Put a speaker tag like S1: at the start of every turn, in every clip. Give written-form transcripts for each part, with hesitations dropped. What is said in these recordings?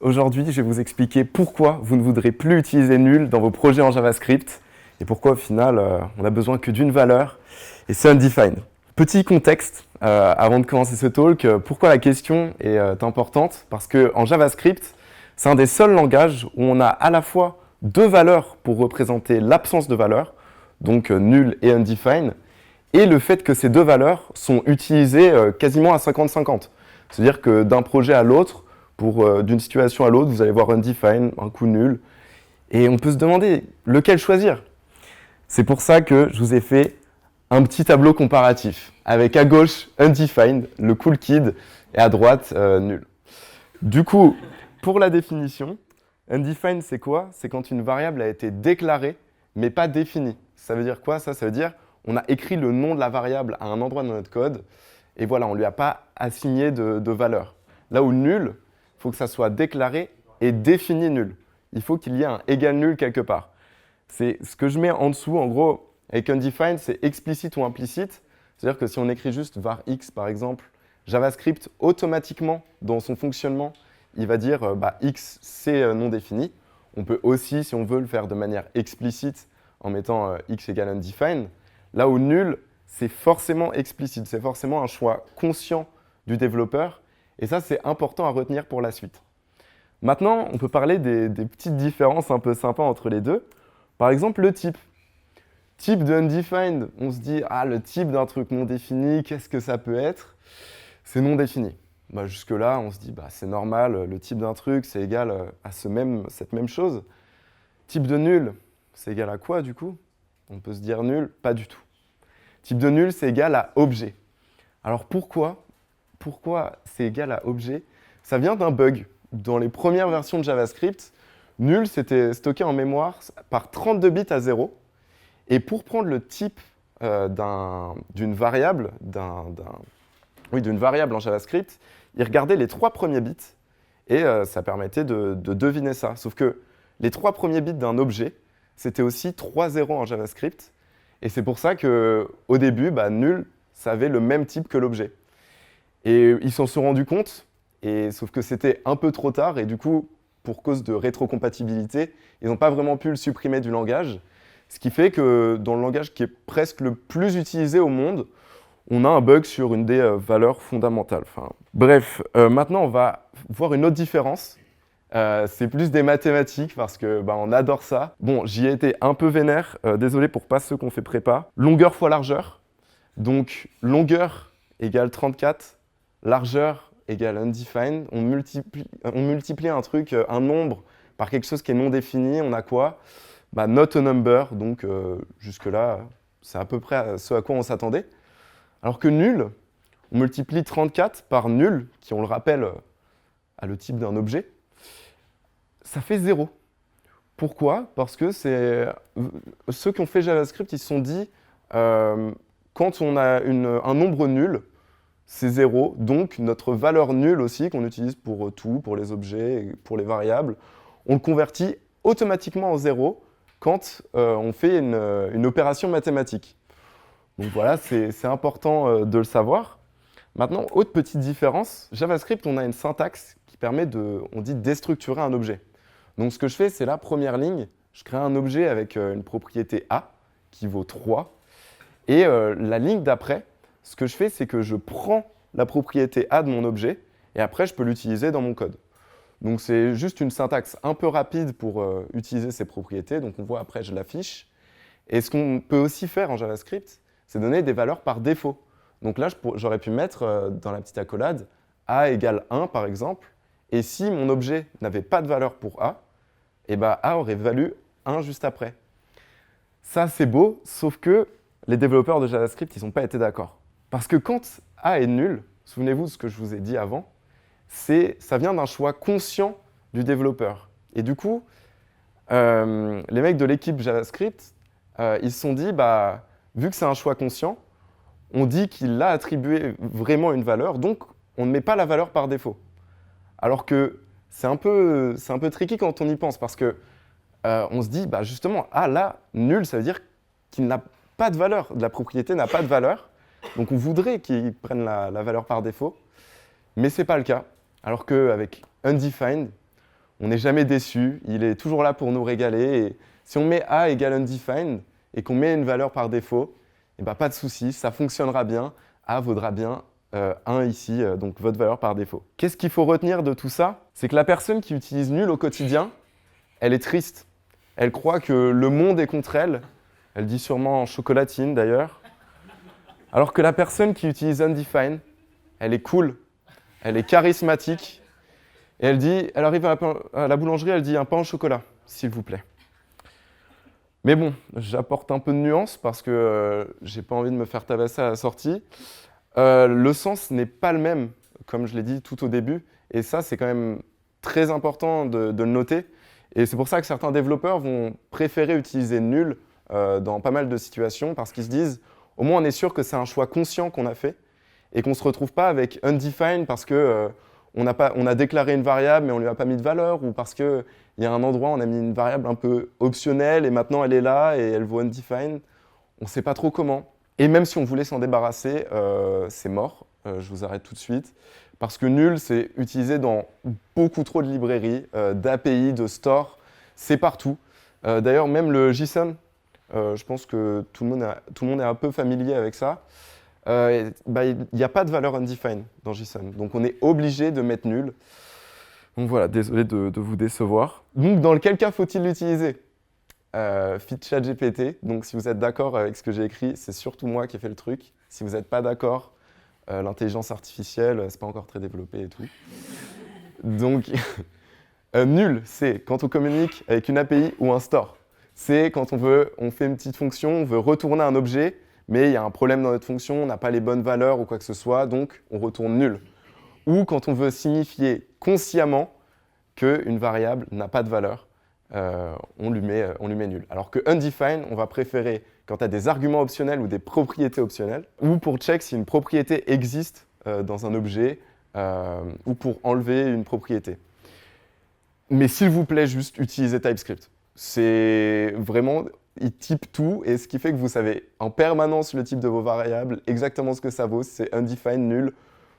S1: Aujourd'hui, je vais vous expliquer pourquoi vous ne voudrez plus utiliser nul dans vos projets en JavaScript et pourquoi au final, on n'a besoin que d'une valeur et c'est undefined. Petit contexte avant de commencer ce talk, pourquoi la question est importante? Parce qu'en JavaScript, c'est un des seuls langages où on a à la fois deux valeurs pour représenter l'absence de valeur, donc nul et undefined, et le fait que ces deux valeurs sont utilisées quasiment à 50-50. C'est-à-dire que d'un projet à l'autre, d'une situation à l'autre, vous allez voir undefined, un coup nul, et on peut se demander lequel choisir. C'est pour ça que je vous ai fait un petit tableau comparatif, avec à gauche undefined, le cool kid, et à droite nul. Du coup, pour la définition, undefined c'est quoi? C'est quand une variable a été déclarée, mais pas définie. Ça veut dire quoi ça? Ça veut dire on a écrit le nom de la variable à un endroit dans notre code, et voilà, on ne lui a pas assigné de valeur. Là où nul, il faut que ça soit déclaré et défini nul. Il faut qu'il y ait un égal nul quelque part. C'est ce que je mets en dessous, en gros, avec undefined, c'est explicite ou implicite. C'est-à-dire que si on écrit juste var x, par exemple, JavaScript, automatiquement, dans son fonctionnement, il va dire x, c'est non défini. On peut aussi, si on veut, le faire de manière explicite en mettant x égale undefined. Là où nul, c'est forcément explicite, c'est forcément un choix conscient du développeur. Et ça, c'est important à retenir pour la suite. Maintenant, on peut parler des petites différences un peu sympas entre les deux. Par exemple, le type. Type de undefined, on se dit, ah, le type d'un truc non défini, qu'est-ce que ça peut être? C'est non défini. Jusque-là, on se dit, c'est normal, le type d'un truc, c'est égal à cette même chose. Type de nul, c'est égal à quoi, du coup? On peut se dire nul, pas du tout. Type de nul, c'est égal à objet. Alors pourquoi c'est égal à objet? Ça vient d'un bug. Dans les premières versions de JavaScript, nul, c'était stocké en mémoire par 32 bits à 0. Et pour prendre le type d'une variable, d'une variable en JavaScript, il regardait les 3 premiers bits et ça permettait de deviner ça. Sauf que les 3 premiers bits d'un objet, c'était aussi 3 zéros en JavaScript. Et c'est pour ça qu'au début, nul, ça avait le même type que l'objet. Et ils s'en sont rendus compte, sauf que c'était un peu trop tard. Et du coup, pour cause de rétrocompatibilité, ils n'ont pas vraiment pu le supprimer du langage. Ce qui fait que dans le langage qui est presque le plus utilisé au monde, on a un bug sur une des valeurs fondamentales. Bref, maintenant on va voir une autre différence. C'est plus des mathématiques parce que on adore ça. Bon, j'y ai été un peu vénère, désolé pour pas ceux qu'on fait prépa. Longueur fois largeur. Donc longueur égale 34, largeur égale undefined. On multiplie un truc, un nombre, par quelque chose qui est non défini. On a quoi? Not a number, donc jusque-là, c'est à peu près ce à quoi on s'attendait. Alors que nul, on multiplie 34 par nul, qui, on le rappelle, a le type d'un objet, ça fait 0. Pourquoi? Parce que ceux qui ont fait JavaScript, ils se sont dit, quand on a un nombre nul, c'est 0, donc notre valeur nulle aussi, qu'on utilise pour tout, pour les objets, pour les variables, on le convertit automatiquement en 0, quand on fait une opération mathématique. Donc voilà, c'est important de le savoir. Maintenant, autre petite différence, JavaScript, on a une syntaxe qui permet on dit déstructurer un objet. Donc ce que je fais, c'est la première ligne, je crée un objet avec une propriété A qui vaut 3. Et la ligne d'après, ce que je fais, c'est que je prends la propriété A de mon objet et après, je peux l'utiliser dans mon code. Donc c'est juste une syntaxe un peu rapide pour utiliser ces propriétés. Donc on voit après, je l'affiche. Et ce qu'on peut aussi faire en JavaScript, c'est donner des valeurs par défaut. Donc là, j'aurais pu mettre dans la petite accolade A égale 1 par exemple. Et si mon objet n'avait pas de valeur pour A, A aurait valu 1 juste après. Ça, c'est beau, sauf que les développeurs de JavaScript, ils n'ont pas été d'accord. Parce que quand A est nul, souvenez-vous de ce que je vous ai dit avant, ça vient d'un choix conscient du développeur. Et du coup, les mecs de l'équipe JavaScript, ils se sont dit, vu que c'est un choix conscient, on dit qu'il a attribué vraiment une valeur, donc on ne met pas la valeur par défaut. Alors que c'est un peu tricky quand on y pense, parce que on se dit, justement, là, nul, ça veut dire qu'il n'a pas de valeur, la propriété n'a pas de valeur, donc on voudrait qu'il prenne la valeur par défaut, mais ce n'est pas le cas. Alors qu'avec undefined, on n'est jamais déçu, il est toujours là pour nous régaler. Et si on met a égale undefined et qu'on met une valeur par défaut, eh ben, pas de souci, ça fonctionnera bien. A vaudra bien 1 ici, donc votre valeur par défaut. Qu'est-ce qu'il faut retenir de tout ça? C'est que la personne qui utilise nul au quotidien, elle est triste. Elle croit que le monde est contre elle. Elle dit sûrement en chocolatine d'ailleurs. Alors que la personne qui utilise undefined, elle est cool, elle est charismatique. Et elle arrive à la boulangerie, elle dit un pain au chocolat, s'il vous plaît. Mais bon, j'apporte un peu de nuance parce que j'ai pas envie de me faire tabasser à la sortie. Le sens n'est pas le même, comme je l'ai dit tout au début. Et ça, c'est quand même très important de le noter. Et c'est pour ça que certains développeurs vont préférer utiliser nul dans pas mal de situations parce qu'ils se disent, au moins on est sûr que c'est un choix conscient qu'on a fait et qu'on ne se retrouve pas avec undefined parce que on a déclaré une variable mais on ne lui a pas mis de valeur ou parce qu'il y a un endroit où on a mis une variable un peu optionnelle et maintenant elle est là et elle vaut undefined. On ne sait pas trop comment. Et même si on voulait s'en débarrasser, c'est mort. Je vous arrête tout de suite. Parce que nul, c'est utilisé dans beaucoup trop de librairies, d'API, de stores. C'est partout. D'ailleurs, même le JSON, je pense que tout le monde est un peu familier avec ça. Il n'y a pas de valeur undefined dans JSON. Donc on est obligé de mettre nul. Donc voilà, désolé de vous décevoir. Donc dans quel cas faut-il l'utiliser? Feed ChatGPT. Donc si vous êtes d'accord avec ce que j'ai écrit, c'est surtout moi qui ai fait le truc. Si vous n'êtes pas d'accord, l'intelligence artificielle, c'est pas encore très développé et tout. Donc nul, c'est quand on communique avec une API ou un store. C'est quand on fait une petite fonction, on veut retourner un objet, mais il y a un problème dans notre fonction, on n'a pas les bonnes valeurs ou quoi que ce soit, donc on retourne nul. Ou quand on veut signifier consciemment qu'une variable n'a pas de valeur, on lui met nul. Alors que undefined, on va préférer quand tu as des arguments optionnels ou des propriétés optionnelles, ou pour check si une propriété existe dans un objet, ou pour enlever une propriété. Mais s'il vous plaît, juste utilisez TypeScript. C'est vraiment, il type tout, et ce qui fait que vous savez en permanence le type de vos variables, exactement ce que ça vaut, c'est undefined, nul.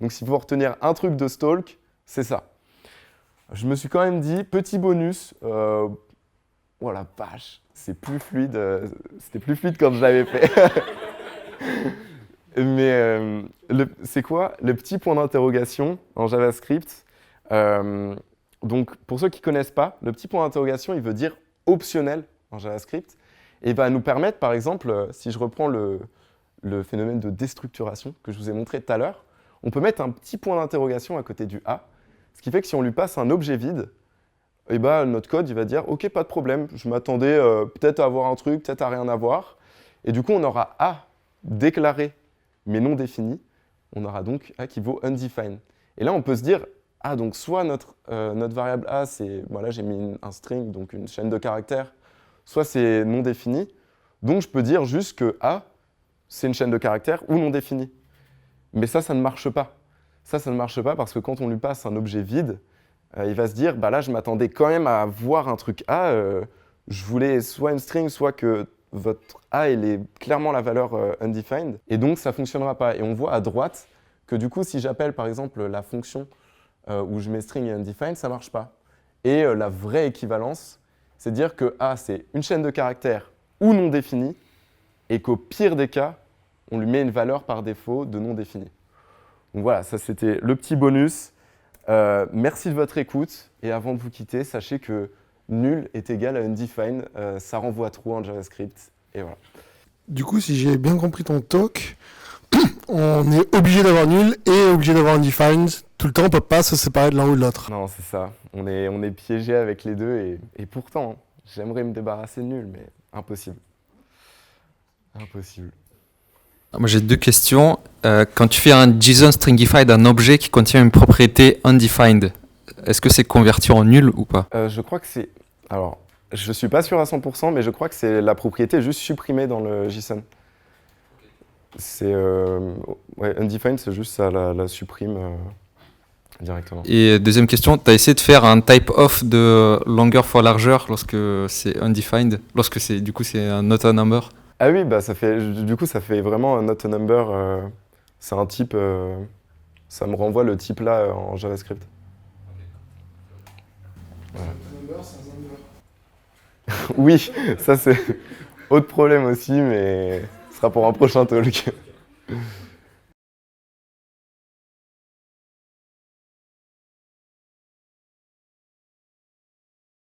S1: Donc s'il faut retenir un truc de Stalk, c'est ça. Je me suis quand même dit, petit bonus, oh la vache, c'est plus fluide, c'était plus fluide quand je l'avais fait. Mais c'est quoi? Le petit point d'interrogation en JavaScript. Donc pour ceux qui ne connaissent pas, le petit point d'interrogation, il veut dire optionnel en JavaScript. Et il va nous permettre, par exemple, si je reprends le phénomène de déstructuration que je vous ai montré tout à l'heure, on peut mettre un petit point d'interrogation à côté du A, ce qui fait que si on lui passe un objet vide, et notre code il va dire « Ok, pas de problème, je m'attendais peut-être à avoir un truc, peut-être à rien avoir. » Et du coup, on aura A déclaré, mais non défini. On aura donc A qui vaut undefined. Et là, on peut se dire « Ah, donc soit notre variable A, c'est… Là, j'ai mis un string, donc une chaîne de caractères, soit c'est non défini. Donc, je peux dire juste que A, c'est une chaîne de caractères ou non définie. » Mais ça ne marche pas. Ça ne marche pas parce que quand on lui passe un objet vide, il va se dire, là, je m'attendais quand même à voir un truc A. Je voulais soit une string, soit que votre A, il est clairement la valeur undefined. Et donc, ça ne fonctionnera pas. Et on voit à droite que du coup, si j'appelle par exemple la fonction où je mets string et undefined, ça ne marche pas. Et la vraie équivalence, c'est de dire que A, c'est une chaîne de caractères ou non définie, et qu'au pire des cas, on lui met une valeur par défaut de non définie. Donc voilà, ça c'était le petit bonus. Merci de votre écoute. Et avant de vous quitter, sachez que nul est égal à undefined. Ça renvoie trop en JavaScript. Et voilà.
S2: Du coup, si j'ai bien compris ton talk, on est obligé d'avoir nul et obligé d'avoir undefined. Tout le temps, on ne peut pas se séparer de l'un ou de l'autre.
S1: Non, c'est ça. On est piégé avec les deux. Et pourtant, j'aimerais me débarrasser de nul, mais impossible. Impossible.
S3: Moi, j'ai deux questions. Quand tu fais un JSON stringify d'un objet qui contient une propriété undefined, est-ce que c'est converti en nul ou pas?
S1: Je crois que c'est… Alors, je ne suis pas sûr à 100%, mais je crois que c'est la propriété juste supprimée dans le JSON. C'est… undefined, c'est juste ça, la supprime directement.
S3: Et deuxième question, tu as essayé de faire un type of de longueur fois largeur lorsque c'est undefined, lorsque c'est un not a number?
S1: Ah oui, ça fait vraiment un not a number. C'est un type, ça me renvoie le type là en JavaScript. Oui, ça c'est autre problème aussi, mais ce sera pour un prochain talk.